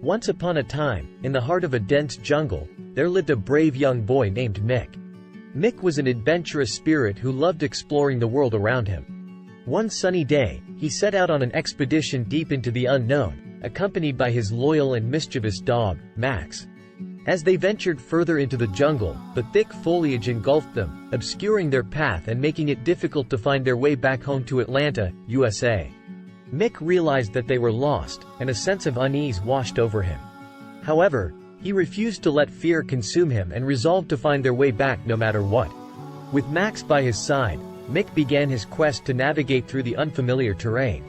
Once upon a time, in the heart of a dense jungle, there lived a brave young boy named Mick. Mick was an adventurous spirit who loved exploring the world around him. One sunny day, he set out on an expedition deep into the unknown, accompanied by his loyal and mischievous dog, Max. As they ventured further into the jungle, the thick foliage engulfed them, obscuring their path and making it difficult to find their way back home to Atlanta, USA. Mick realized that they were lost, and a sense of unease washed over him. However, he refused to let fear consume him and resolved to find their way back no matter what. With Max by his side, Mick began his quest to navigate through the unfamiliar terrain.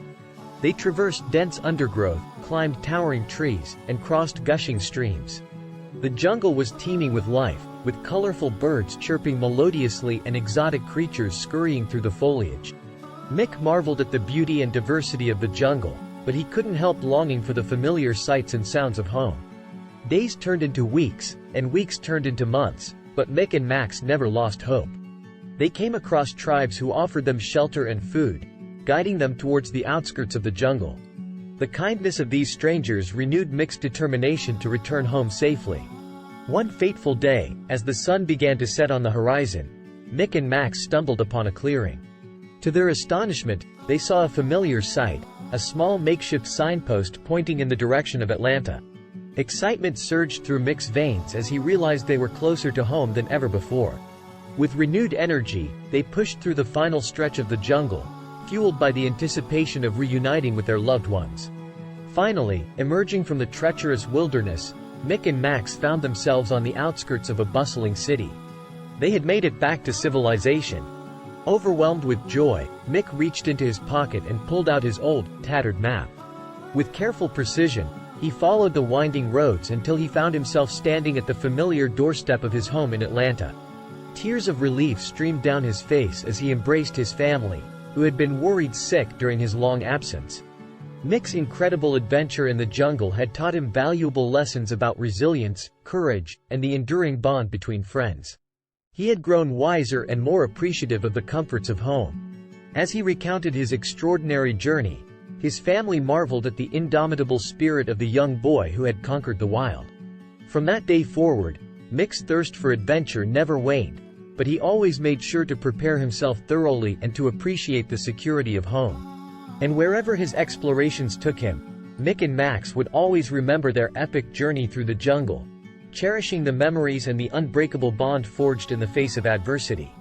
They traversed dense undergrowth, climbed towering trees, and crossed gushing streams. The jungle was teeming with life, with colorful birds chirping melodiously and exotic creatures scurrying through the foliage. Mick marveled at the beauty and diversity of the jungle, but he couldn't help longing for the familiar sights and sounds of home. Days turned into weeks, and weeks turned into months, but Mick and Max never lost hope. They came across tribes who offered them shelter and food, guiding them towards the outskirts of the jungle. The kindness of these strangers renewed Mick's determination to return home safely. One fateful day, as the sun began to set on the horizon, Mick and Max stumbled upon a clearing. To their astonishment, they saw a familiar sight, a small makeshift signpost pointing in the direction of Atlanta. Excitement surged through Mick's veins as he realized they were closer to home than ever before. With renewed energy, they pushed through the final stretch of the jungle, fueled by the anticipation of reuniting with their loved ones. Finally, emerging from the treacherous wilderness, Mick and Max found themselves on the outskirts of a bustling city. They had made it back to civilization. Overwhelmed with joy, Mick reached into his pocket and pulled out his old, tattered map. With careful precision, he followed the winding roads until he found himself standing at the familiar doorstep of his home in Atlanta. Tears of relief streamed down his face as he embraced his family, who had been worried sick during his long absence. Mick's incredible adventure in the jungle had taught him valuable lessons about resilience, courage, and the enduring bond between friends. He had grown wiser and more appreciative of the comforts of home. As he recounted his extraordinary journey, his family marveled at the indomitable spirit of the young boy who had conquered the wild. From that day forward, Mick's thirst for adventure never waned, but he always made sure to prepare himself thoroughly and to appreciate the security of home. And wherever his explorations took him, Mick and Max would always remember their epic journey through the jungle, cherishing the memories and the unbreakable bond forged in the face of adversity.